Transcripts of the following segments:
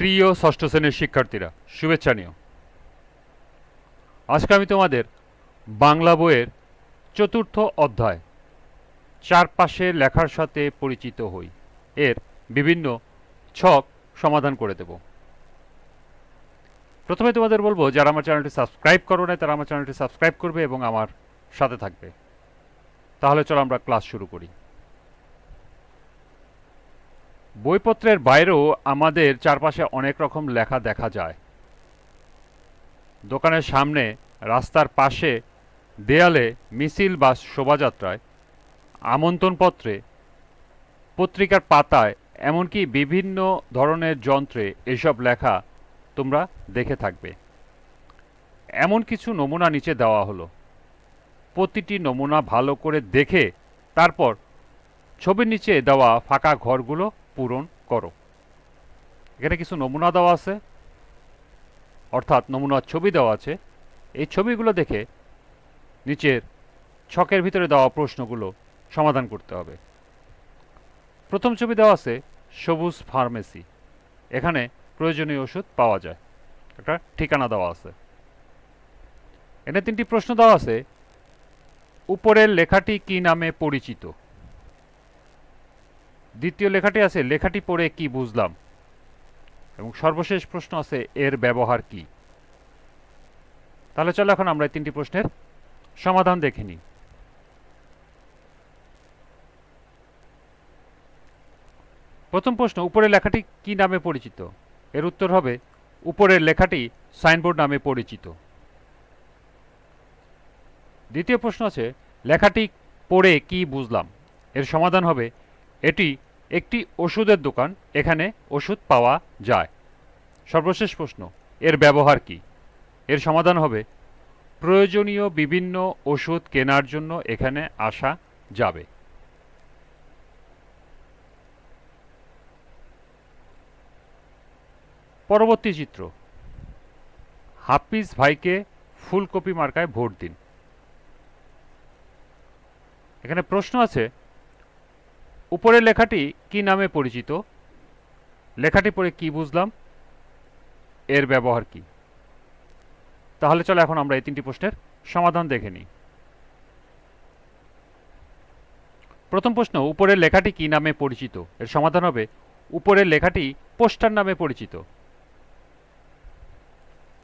প্রিয় ষষ্ঠ শ্রেণীর শিক্ষার্থীরা, শুভেচ্ছা নিও। আজকে আমি তোমাদের বাংলা বইয়ের চতুর্থ অধ্যায় চারপাশে লেখার সাথে পরিচিত হই এর বিভিন্ন ছক সমাধান করে দেব। প্রথমে তোমাদের বলবো, যারা আমার চ্যানেলটি সাবস্ক্রাইব করো না তারা আমার চ্যানেলটি সাবস্ক্রাইব করবে এবং আমার সাথে থাকবে। তাহলে চলো আমরা ক্লাস শুরু করি। বইপত্রের বাইরেও আমাদের চারপাশে অনেক রকম লেখা দেখা যায়। দোকানের সামনে, রাস্তার পাশে, দেয়ালে, মিছিল বা শোভাযাত্রায়, আমন্ত্রণপত্রে, পত্রিকার পাতায়, এমনকি বিভিন্ন ধরনের যন্ত্রে এসব লেখা তোমরা দেখে থাকবে। এমন কিছু নমুনা নিচে দেওয়া হলো। প্রতিটি নমুনা ভালো করে দেখে তারপর ছবির নিচে দেওয়া ফাঁকা ঘরগুলো পূরণ করো। এখানে কিছু নমুনা দেওয়া আছে, অর্থাৎ নমুনার ছবি দেওয়া আছে। এই ছবিগুলো দেখে নিচের ছকের ভিতরে দেওয়া প্রশ্নগুলো সমাধান করতে হবে। প্রথম ছবি দেওয়া আছে সবুজ ফার্মেসি। এখানে প্রয়োজনীয় ওষুধ পাওয়া যায়, একটা ঠিকানা দেওয়া আছে। এখানে তিনটি প্রশ্ন দেওয়া আছে। উপরের লেখাটি কি নামে পরিচিত? দ্বিতীয় লেখাটি আছে লেখাটি পড়ে কি বুঝলাম, এবং সর্বশেষ প্রশ্ন আছে এর ব্যবহার কি। তাহলে চলো এখন আমরা এই তিনটি প্রশ্নের সমাধান দেখে নিই। প্রথম প্রশ্ন, উপরের লেখাটি কি নামে পরিচিত? এর উত্তর হবে উপরের লেখাটি সাইনবোর্ড নামে পরিচিত। দ্বিতীয় প্রশ্ন আছে লেখাটি পড়ে কি বুঝলাম। এর সমাধান হবে এটি একটি ওষুধের দোকান, এখানে ওষুধ পাওয়া যায়। সর্বশেষ প্রশ্ন, এর ব্যবহার কি? এর সমাধান হবে প্রয়োজনীয় বিভিন্ন ওষুধ কেনার জন্য এখানে আসা যাবে। পরবর্তী চিত্র, হাফিজ ভাইকে ফুলকপি মার্কায় ভোট দিন। এখানে প্রশ্ন আছে উপরের লেখাটি কি নামে পরিচিত? লেখাটি পড়ে কি বুঝলাম, এর ব্যবহার কি? তাহলে চলো এখন আমরা এই তিনটি প্রশ্নের সমাধান দেখে নিই। প্রথম প্রশ্ন, উপরের লেখাটি কি নামে পরিচিত? এর সমাধান হবে উপরের লেখাটি পোস্টার নামে পরিচিত।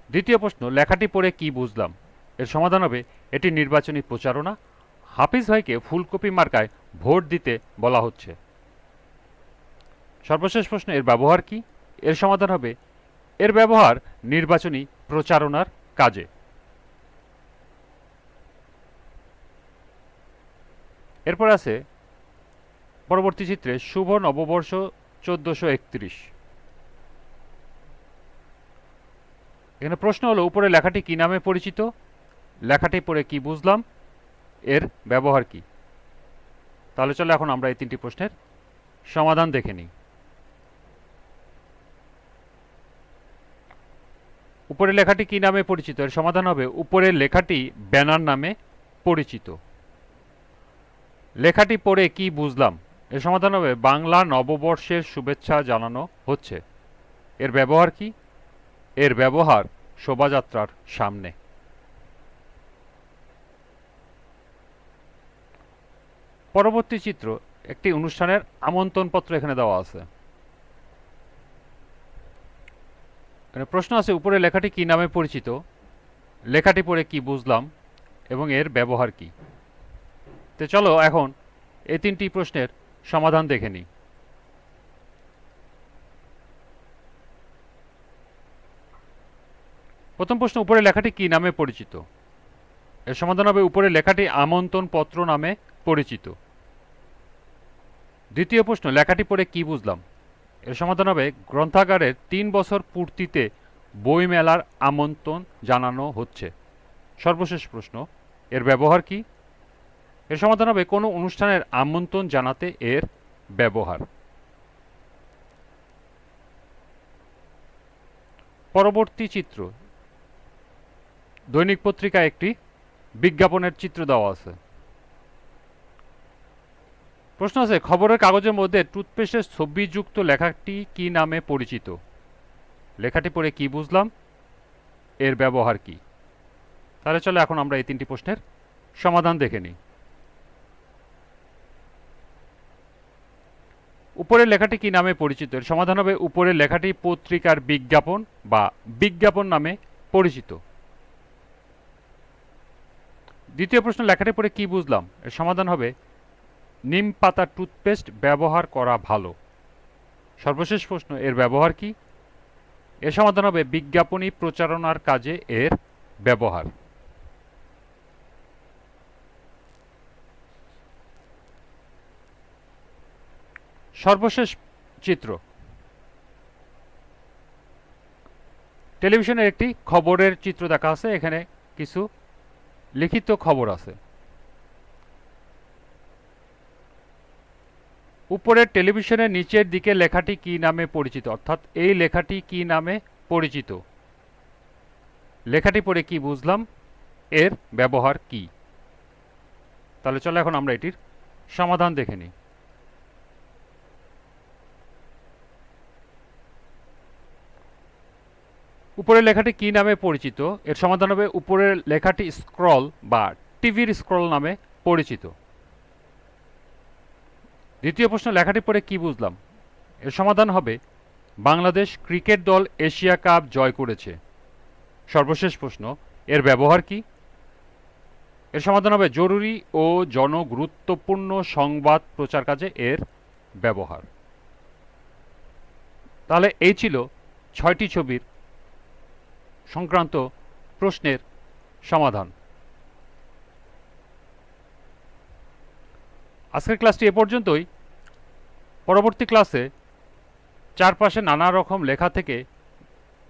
দ্বিতীয় প্রশ্ন, লেখাটি পড়ে কি বুঝলাম। এর সমাধান হবে এটি নির্বাচনী প্রচারণা, হাফিজ ভাইকে ফুলকপি মার্কায় ভোট দিতে বলা হচ্ছে। সর্বশেষ প্রশ্ন, এর ব্যবহার কি? এর সমাধান হবে এর ব্যবহার নির্বাচনী প্রচারণার কাজে। এরপর আছে পরবর্তী চিত্রে শুভ নববর্ষ 1431। এখানে প্রশ্ন হলো উপরে লেখাটি কি নামে পরিচিত, লেখাটি পড়ে কি বুঝলাম, এর ব্যবহার কি। তাহলে চলো এখন আমরা এই তিনটি প্রশ্নের সমাধান দেখে নিই। উপরের লেখাটি কি নামে পরিচিত? এর সমাধান হবে উপরের লেখাটি ব্যানার নামে পরিচিত। লেখাটি পড়ে কি বুঝলাম, এর সমাধান হবে বাংলা নববর্ষের শুভেচ্ছা জানানো হচ্ছে। এর ব্যবহার কি? এর ব্যবহার শোভাযাত্রার সামনে। পরবর্তী চিত্র, একটি অনুষ্ঠানের আমন্ত্রণপত্র এখানে দেওয়া আছে। প্রশ্ন আছে উপরে লেখাটি কি নামে পরিচিত, লেখাটি পড়ে কি বুঝলাম এবং এর ব্যবহার কি। তো চলো এখন এই তিনটি প্রশ্নের সমাধান দেখে নিই। প্রথম প্রশ্ন, উপরে লেখাটি কি নামে পরিচিত? এর সমাধান হবে উপরে লেখাটি আমন্ত্রণপত্র নামে পরিচিত। দ্বিতীয় প্রশ্ন, লেখাটি পড়ে কি বুঝলাম। এর সমাধান হবে গ্রন্থাগারের 3 বছর পূর্তিতে বইমেলার আমন্ত্রণ জানানো হচ্ছে। সর্বশেষ প্রশ্ন, এর ব্যবহার কি? এর সমাধান হবে কোনো অনুষ্ঠানের আমন্ত্রণ জানাতে এর ব্যবহার। পরবর্তী চিত্র, দৈনিক পত্রিকায় একটি বিজ্ঞাপনের চিত্র দেওয়া আছে। প্রশ্ন আছে খবরের কাগজের মধ্যে টুথপেস্টের ছবিযুক্ত লেখাটি কি নামে পরিচিত। লেখাটি পড়ে কি বুঝলাম, এর ব্যবহার কি। তাহলে চলো এখন আমরা এই তিনটি প্রশ্নের সমাধান দেখে নিই। উপরের লেখাটি কি নামে পরিচিত? এর সমাধান হবে উপরের লেখাটি পত্রিকার বিজ্ঞাপন বা বিজ্ঞাপন নামে পরিচিত। দ্বিতীয় প্রশ্ন, লেখাটি পড়ে কি বুঝলাম? এর সমাধান হবে নিম পাতা টুথপেস্ট ব্যবহার করা ভালো। সর্বশেষ প্রশ্ন, এর ব্যবহার কি? এর সমাধান হবে বিজ্ঞাপনী প্রচারণার কাজে এর ব্যবহার। সর্বশেষ চিত্র, টেলিভিশনের একটি খবরের চিত্র দেখা আছে। এখানে কিছু লিখিত খবর আছে। উপরের টেলিভিশনের নিচের দিকে লেখাটি কি নামে পরিচিত, অর্থাৎ এই লেখাটি কি নামে পরিচিত? লেখাটি পড়ে কি বুঝলাম, এর ব্যবহার কি? তাহলে চলো এখন আমরা এটির সমাধান দেখে নিই। উপরের লেখাটি কি নামে পরিচিত? এর সমাধান হবে উপরের লেখাটি স্ক্রল বা টিভির স্ক্রল নামে পরিচিত। দ্বিতীয় প্রশ্ন, লেখাটি পড়ে কি বুঝলাম? এর সমাধান হবে বাংলাদেশ ক্রিকেট দল এশিয়া কাপ জয় করেছে। সর্বশেষ প্রশ্ন, এর ব্যবহার কি? এর সমাধান হবে জরুরি ও জনগুরুত্বপূর্ণ সংবাদ প্রচার কাজে এর ব্যবহার। তাহলে এই ছিল 6টি ছবির সংক্রান্ত প্রশ্নের সমাধান। আজকের ক্লাসটি এ পর্যন্তই। পরবর্তী ক্লাসে চারপাশে নানা রকম লেখা থেকে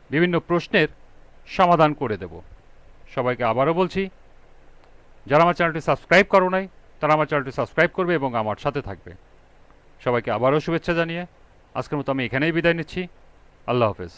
বিভিন্ন প্রশ্নের সমাধান করে দেব। সবাইকে আবারও বলছি, যারা আমার চ্যানেলটি সাবস্ক্রাইব করো নাই তারা আমার চ্যানেলটি সাবস্ক্রাইব করবে এবং আমার সাথে থাকবে। সবাইকে আবারও শুভেচ্ছা জানিয়ে আজকের মতো আমি এখানেই বিদায় নিচ্ছি। আল্লাহ হাফেজ।